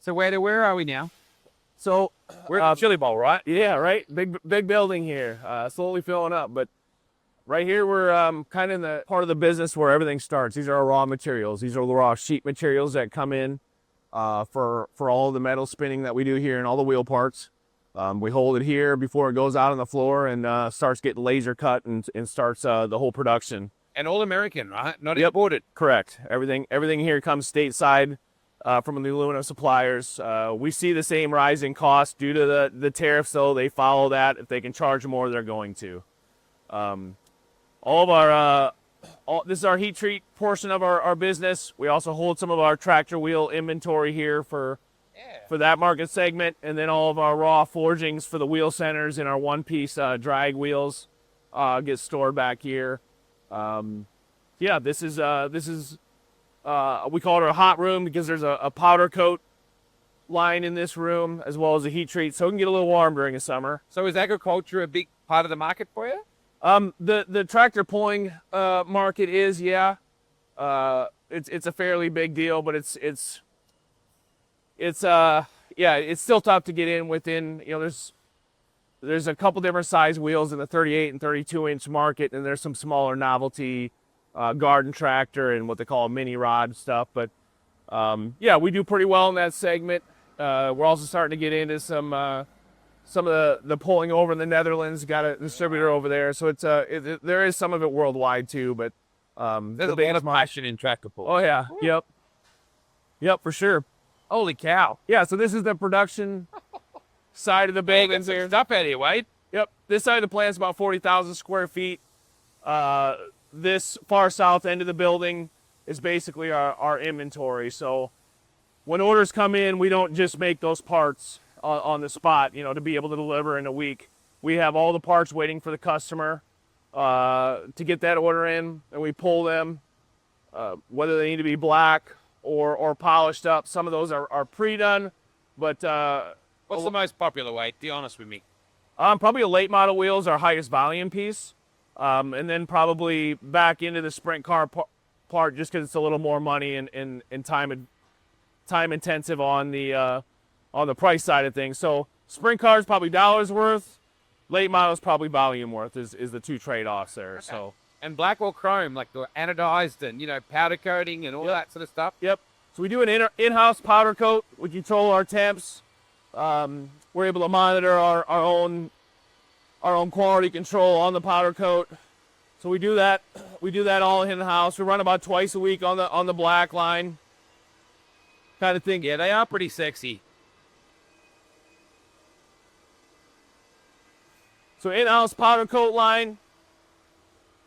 So where are we now? So We're at the Chili Bowl, right? yeah, right. Big building here, slowly filling up. But right here, we're kind of in the part of the business where everything starts. These are our raw materials. These are the raw sheet materials that come in for all the metal spinning that we do here and all the wheel parts. We hold it here before it goes out on the floor and starts getting laser cut and starts the whole production. And all American, right? Not Yep. imported. Correct. Everything here comes stateside from the aluminum suppliers. We see the same rising costs due to the tariffs, so they follow that. If they can charge more, they're going to. All of our this is our heat treat portion of our business. We also hold some of our tractor wheel inventory here for that market segment, and then all of our raw forgings for the wheel centers and our one-piece drag wheels get stored back here. Yeah, this is we call it a hot room because there's a powder coat line in this room as well as a heat treat, so it can get a little warm during the summer. So is agriculture a big part of the market for you? The tractor pulling market is, yeah. It's a fairly big deal, but it's still tough to get in within, there's a couple different size wheels in the 38 and 32 inch market, and there's some smaller novelty garden tractor and what they call mini rod stuff. But yeah, we do pretty well in that segment. We're also starting to get into some of the pulling over in the Netherlands. Got a distributor over there, so there is some of it worldwide too. But There's a lot of passion in tractor pull. Oh yeah, yep, for sure. Holy cow. Yeah, so this is the production side of the building there. Stuff out here, Wade. Yep, this side of the plant's about 40,000 square feet. This far south end of the building is basically our inventory. So when orders come in, we don't just make those parts on the spot, to be able to deliver in a week. We have all the parts waiting for the customer to get that order in, and we pull them, whether they need to be black or polished up. Some of those are pre-done, but What's the most popular, Wade? Be honest with me. probably a late model wheel is our highest volume piece, and then probably back into the sprint car part just because it's a little more money and time intensive on the price side of things. So sprint cars probably dollars worth, late models probably volume worth is the two trade-offs there. Okay. So and black or chrome, like the anodized and powder coating and all that sort of stuff. Yep. So we do an in-house powder coat. We control our temps. We're able to monitor our own quality control on the powder coat. So we do that. We do that all in the house. We run about twice a week on the black line. Kind of thing. Yeah, they are pretty sexy. So in-house powder coat line,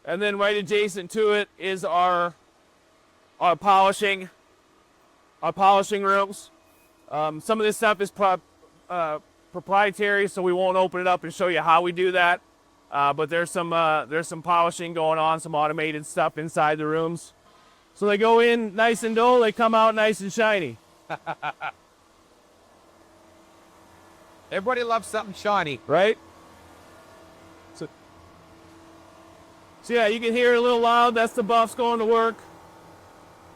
and then right adjacent to it is our polishing rooms. Some of this stuff is proprietary, so we won't open it up and show you how we do that. But there's some polishing going on, some automated stuff inside the rooms. So they go in nice and dull, they come out nice and shiny. Everybody loves something shiny, right? So yeah, you can hear it a little loud. That's the buffs going to work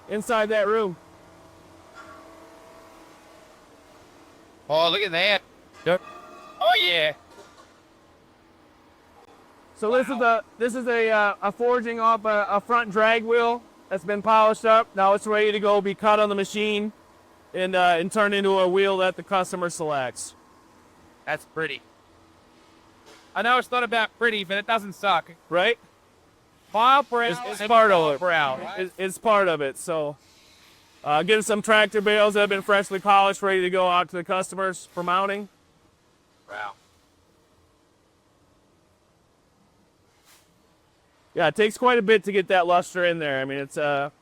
inside that room. Oh, look at that. Yep. Oh yeah. So wow. This is a forging off a front drag wheel that's been polished up. Now it's ready to go be cut on the machine and turned into a wheel that the customer selects. That's pretty. I know it's not about pretty, but it doesn't suck, right? Mile per hour. It's part of it. Per hour, right? It's part of it. So, getting some tractor bales that have been freshly polished, ready to go out to the customers for mounting. Wow. Yeah, it takes quite a bit to get that luster in there. I mean, it's kind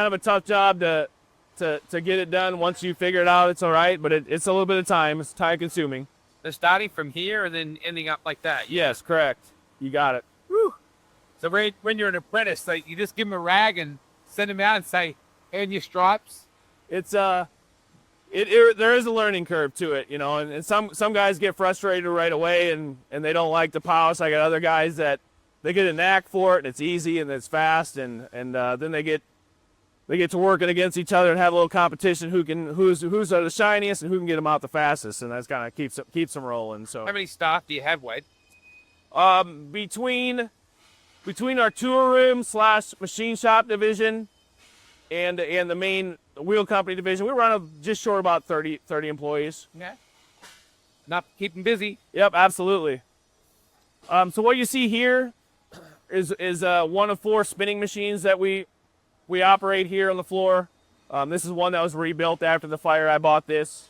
of a tough job to get it done. Once you figure it out, it's all right, but it's a little bit of time. It's time consuming. They're starting from here and then ending up like that. Yes, correct. You got it. Woo. So when you're an apprentice, like you just give them a rag and send them out and say, "Earn your stripes." It's there is a learning curve to it, and some guys get frustrated right away and they don't like the polish. I got other guys that they get a knack for it and it's easy and it's fast and then they get they get to working against each other and have a little competition who's the shiniest and who can get them out the fastest, and that's kind of keeps them rolling. So How many staff do you have, Wade? between our tour room / machine shop division and the main wheel company division, we run just short about 30 employees. Okay. Enough to keep them busy. Yep, absolutely. So what you see here is one of 4 spinning machines that we operate here on the floor. This is one that was rebuilt after the fire. I bought this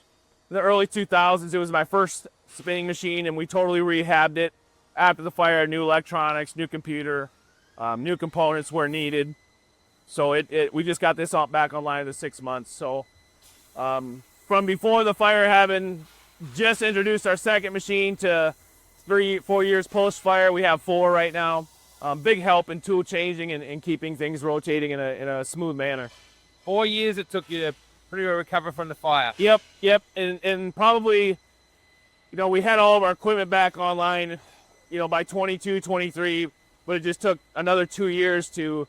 in the early 2000s. It was my first spinning machine, and we totally rehabbed it after the fire. New electronics, new computer, new components where needed. So we just got this back online in the 6 months. So from before the fire, having just introduced our second machine, to 3-4 years post fire, we have 4 right now. Big help in tool changing and keeping things rotating in a smooth manner. 4 years it took you to pretty well recover from the fire. Yep. And probably, we had all of our equipment back online, by 22, 23, but it just took another 2 years to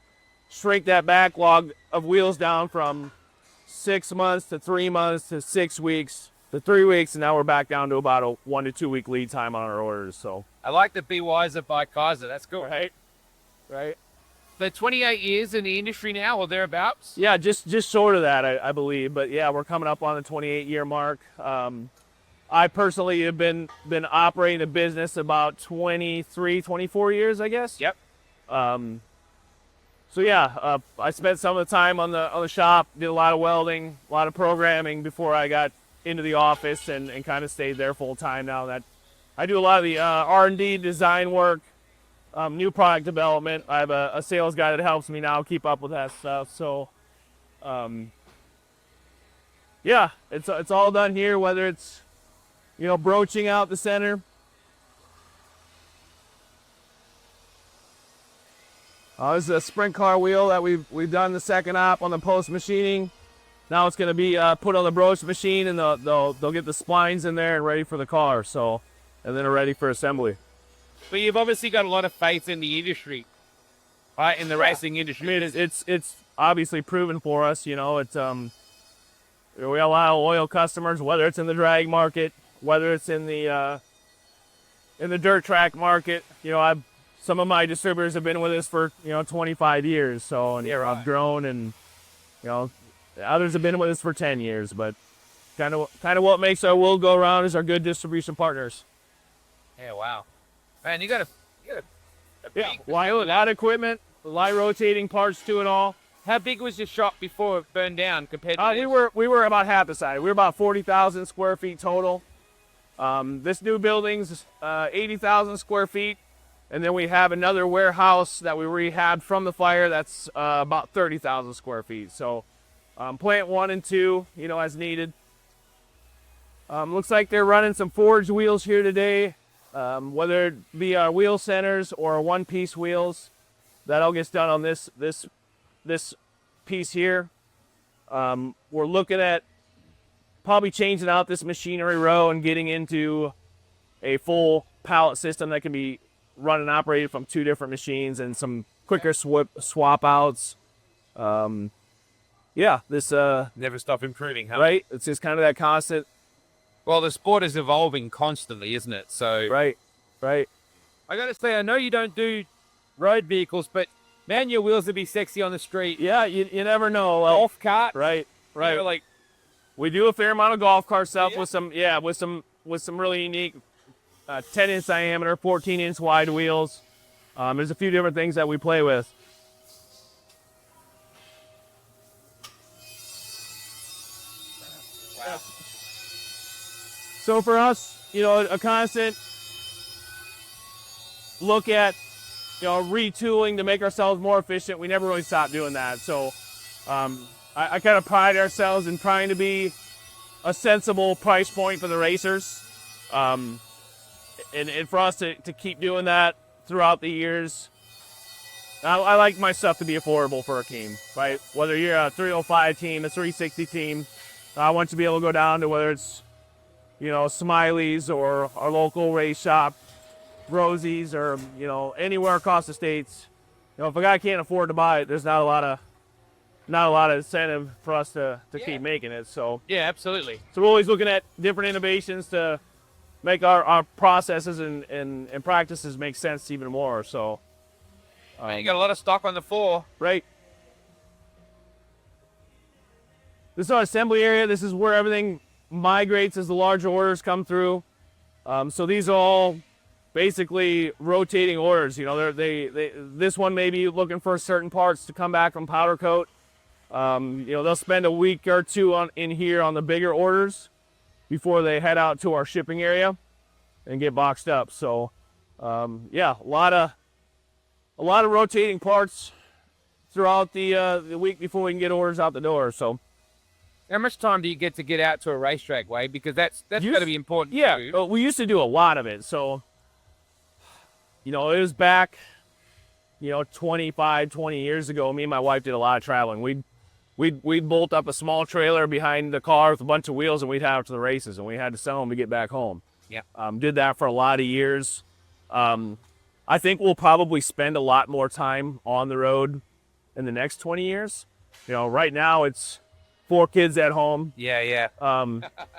shrink that backlog of wheels down from 6 months to 3 months to 6 weeks to 3 weeks, and now we're back down to about a 1 to 2 week lead time on our orders. So I like the Be Wiser by Keizer. That's cool. Right. So 28 years in the industry now, or thereabouts? Yeah, just short of that, I believe. But yeah, we're coming up on the 28-year mark. I personally have been operating the business about 23, 24 years, I guess. Yep. So yeah, I spent some of the time on the shop, did a lot of welding, a lot of programming before I got into the office, and kind of stayed there full time. Now that I do a lot of the R&D design work, new product development. I have a sales guy that helps me now keep up with that stuff. So yeah, it's all done here, whether it's broaching out the center. This is a sprint car wheel that we've done the second op on the post machining. Now it's going to be put on the broach machine, and they'll get the splines in there and ready for the car. So, and then they're ready for assembly. But you've obviously got a lot of faith in the industry, right? In the racing industry. I mean, it's obviously proven for us. It's we have a lot of loyal customers, whether it's in the drag market, whether it's in the dirt track market. Some of my distributors have been with us for 25 years. So, and I've grown, and others have been with us for 10 years. But kind of what makes our world go around is our good distribution partners. Yeah, wow. Man, you got a big... That equipment, light rotating parts to it all. How big was your shop before it burned down compared to we were about half the size. We were about 40,000 square feet total. This new building's 80,000 square feet. And then we have another warehouse that we rehabbed from the fire that's about 30,000 square feet. So plant 1 and 2, as needed. Looks like they're running some forged wheels here today, whether it be our wheel centers or one-piece wheels. That all gets done on this piece here. We're looking at probably changing out this machinery row and getting into a full pallet system that can be run and operated from 2 different machines, and some quicker swap outs. This never stop improving, huh? Right. It's just kind of that constant. Well, the sport is evolving constantly, isn't it? So right. I got to say, I know you don't do road vehicles, but man, your wheels would be sexy on the street. Yeah, you never know. Golf cart. Right. Like we do a fair amount of golf cart stuff with some really unique 10-inch diameter, 14-inch wide wheels. There's a few different things that we play with. Wow. So for us, a constant look at, retooling to make ourselves more efficient. We never really stop doing that. So I kind of pride ourselves in trying to be a sensible price point for the racers. And for us to keep doing that throughout the years, I like my stuff to be affordable for a team, right? Whether you're a 305 team, a 360 team, I want you to be able to go down to whether it's, Smiley's or our local race shop, Rosie's, or, anywhere across the states. If a guy can't afford to buy it, there's not a lot not a lot of incentive for us to Yeah. keep making it. So Yeah, absolutely. we're always looking at different innovations to make our processes and practices make sense even more. So Man, you got a lot of stock on the floor. right. This is our assembly area. This is where everything migrates as the larger orders come through. So these are all basically rotating orders. You know, this one may be looking for certain parts to come back from powder coat. You know, they'll spend a week or two in here on the bigger orders before they head out to our shipping area and get boxed up. So yeah, a lot of rotating parts throughout the week before we can get orders out the door. So How much time do you get out to a racetrack, Wade? Because that's got to be important. yeah, too. we used to do a lot of it. So you know, it was back, you know, 25, 20 years ago. Me and my wife did a lot of traveling. We'd bolt up a small trailer behind the car with a bunch of wheels, and we'd have it to the races, and we had to sell them to get back home. Yeah. Did that for a lot of years. I think we'll probably spend a lot more time on the road in the next 20 years. You know, right now it's 4 kids at home. Yeah, yeah.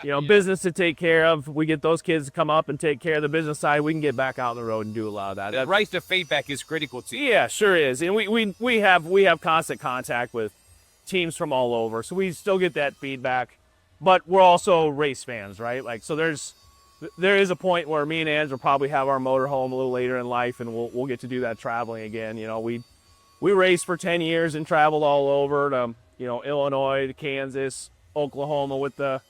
You know, business to take care of. We get those kids to come up and take care of the business side. We can get back out on the road and do a lot of that. The race to feedback is critical to you. Yeah, sure is. And we have constant contact with teams from all over, so we still get that feedback. But we're also race fans, right? Like, so there is a point where me and Ange will probably have our motorhome a little later in life, and we'll get to do that traveling again. You know, we raced for 10 years and traveled all over to, you know, Illinois, to Kansas, Oklahoma with the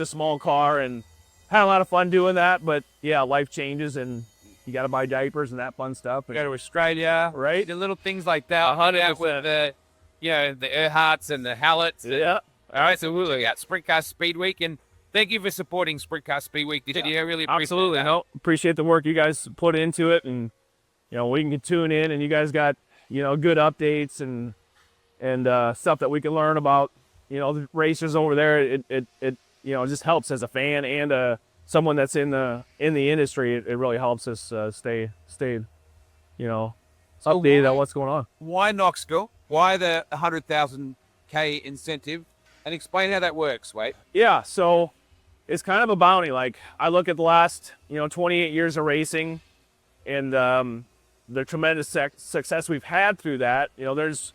small car, and had a lot of fun doing that. But yeah, life changes, and you got to buy diapers and that fun stuff. Go to Australia, Right. The little things like that. 100%. With the, you know, the Earharts and the Hallets. Yeah. All right, so we'll look at Sprint Car Speed Week, and thank you for supporting Sprint Car Speed Week. Yeah, really appreciate Absolutely. that. No, appreciate the work you guys put into it, and you know, we can tune in, and you guys got, you know, good updates and stuff that we can learn about, you know, the racers over there. It you know, just helps as a fan and someone that's in the industry. It really helps us stay you know, updated on what's going on. Why Knoxville? Why the 100,000 K incentive? And explain how that works, Wade. Yeah, so it's kind of a bounty. Like, I look at the last, you know, 28 years of racing, and the tremendous success we've had through that. You know, there's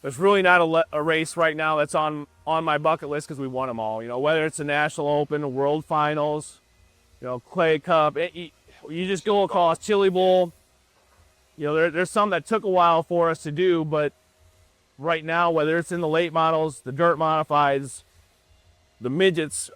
really not a race right now that's on my bucket list because we won them all. You know, whether it's the National Open, World Finals, you know, Clay Cup, you just go across Chili Bowl. You know, there's some that took a while for us to do, but right now, whether it's in the late models, the dirt modifieds, the midgets,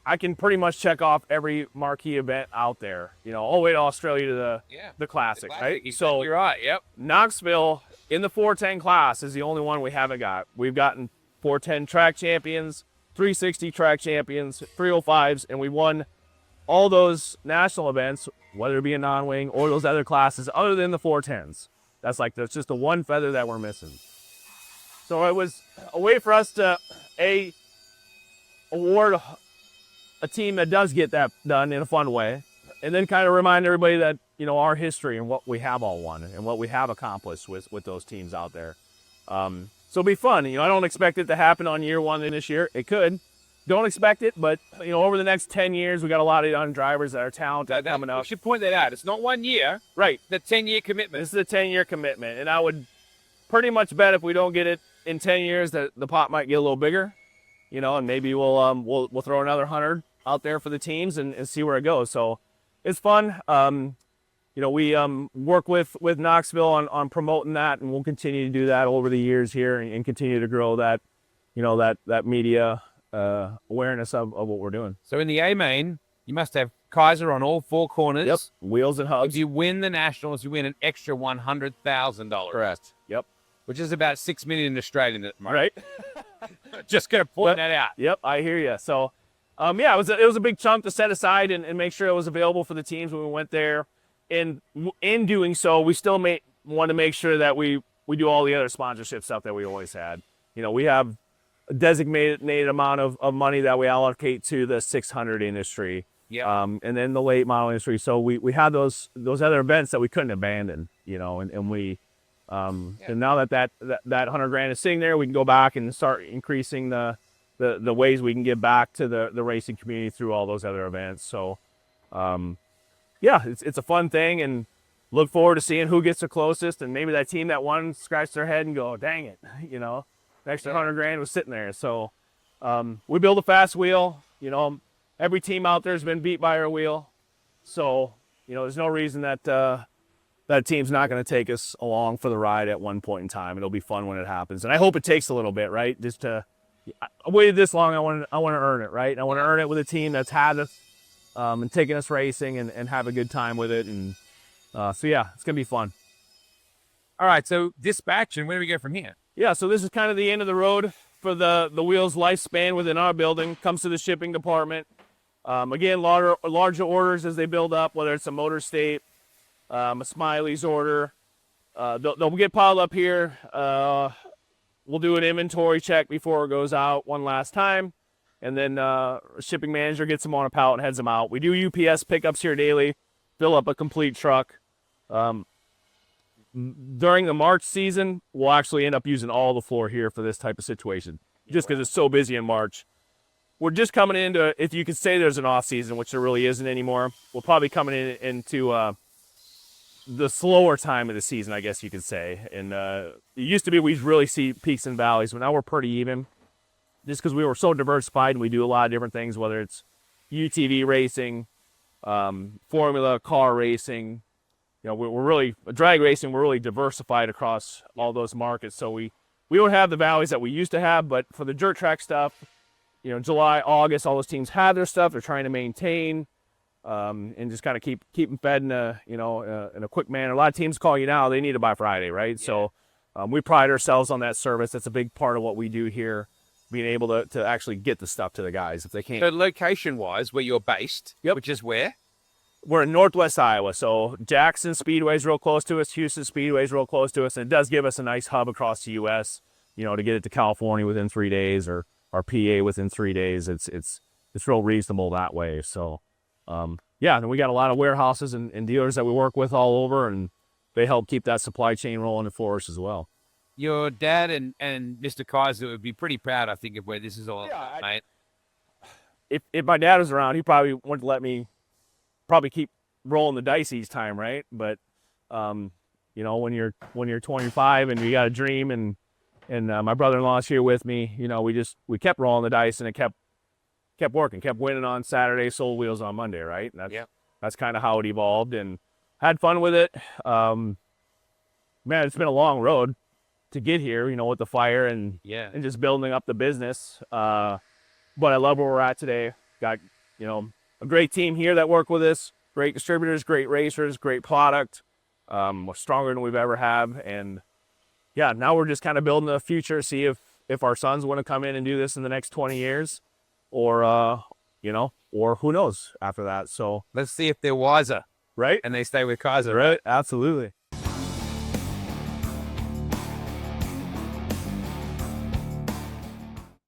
I can pretty much check off every marquee event out there. You know, all the way to Australia to the classic, right? Exactly So right. Yep. Knoxville in the 410 class is the only one we haven't got. We've gotten 410 track champions, 360 track champions, 305s, and we won all those national events, whether it be a non-wing or those other classes, other than the 410s. That's just the one feather that we're missing. So it was a way for us to award a team that does get that done in a fun way, and then kind of remind everybody that, you know, our history and what we have all won and what we have accomplished with those teams out there. So it'll be fun. You know, I don't expect it to happen on year one this year. It could. Don't expect it, but, you know, over the next 10 years, we got a lot of young drivers that are talented coming up. We should point that out. It's not 1 year. Right. The 10-year commitment. This is a 10-year commitment, and I would pretty much bet if we don't get it in 10 years that the pot might get a little bigger, you know, and maybe we'll throw another 100 out there for the teams and see where it goes. So it's fun. You know, we work with Knoxville on promoting that, and we'll continue to do that over the years here and continue to grow that, you know, that media awareness of what we're doing. So in the A main, you must have Keizer on all 4 corners. Yep. Wheels and hubs. If you win the Nationals, you win an extra $100,000. Correct. Yep. Which is about 6 million Australian at the moment. Right. Just gonna point that out. Yep, I hear you. So, yeah, it was a big chunk to set aside and make sure it was available for the teams when we went there. And in doing so, we still want to make sure that we do all the other sponsorship stuff that we always had. You know, we have a designated amount of money that we allocate to the 600 industry. Yeah. And then the late model industry. So we had those other events that we couldn't abandon, you know, and we And now that 100 grand is sitting there, we can go back and start increasing the ways we can give back to the racing community through all those other events. So, yeah, it's a fun thing, and look forward to seeing who gets the closest, and maybe that team that won scratch their head and go, dang it, you know, the extra 100 grand was sitting there. So, we build a fast wheel. You know, every team out there has been beat by our wheel. So, you know, there's no reason that that team's not going to take us along for the ride at one point in time. It'll be fun when it happens. And I hope it takes a little bit, right? Just to, I waited this long, I want to earn it, right? I want to earn it with a team that's had us and taking us racing and have a good time with it. And so, yeah, it's going to be fun. All right, so dispatch, and where do we go from here? Yeah, so this is kind of the end of the road for the wheel's lifespan within our building. Comes to the shipping department. Again, larger orders as they build up, whether it's a Motor State, a Smiley's order. They'll get piled up here. We'll do an inventory check before it goes out one last time. And then a shipping manager gets them on a pallet and heads them out. We do UPS pickups here daily, fill up a complete truck. During the March season, we'll actually end up using all the floor here for this type of situation, just because it's so busy in March. We're just coming into, if you could say there's an off season, which there really isn't anymore, we're probably coming into the slower time of the season, I guess you could say. And it used to be we'd really see peaks and valleys, but now we're pretty even, just because we were so diversified and we do a lot of different things, whether it's UTV racing, formula car racing. You know, we're really drag racing. We're really diversified across all those markets. So we don't have the valleys that we used to have, but for the dirt track stuff, you know, July, August, all those teams have their stuff. They're trying to maintain and just kind of keep them fed in a quick manner. A lot of teams call you now; they need it by Friday, right? Yeah. So we pride ourselves on that service. That's a big part of what we do here, being able to actually get the stuff to the guys if they can't. So location-wise, where you're based, yep. Which is where? We're in Northwest Iowa, so Jackson Speedway is real close to us. Houston Speedway is real close to us, and it does give us a nice hub across the U.S. You know, to get it to California within 3 days, or PA within 3 days. It's real reasonable that way. So, yeah, and we got a lot of warehouses and dealers that we work with all over, and they help keep that supply chain rolling for us as well. Your dad and Mr. Keizer would be pretty proud, I think, of where this is all about, mate. If my dad was around, he probably wouldn't let me probably keep rolling the dice each time, right? But you know, when you're 25 and you got a dream, and my brother-in-law's here with me, you know, we kept rolling the dice, and it kept working, kept winning on Saturday, sold wheels on Monday, right? And that's kind of how it evolved, and had fun with it. Man, it's been a long road to get here, you know, with the fire and just building up the business. But I love where we're at today. Got, you know, a great team here that work with us, great distributors, great racers, great product. We're stronger than we've ever have. And yeah, now we're just kind of building the future, see if our sons want to come in and do this in the next 20 years or, you know, or who knows after that. So let's see if they're wiser. Right. And they stay with Keizer. Right. Absolutely.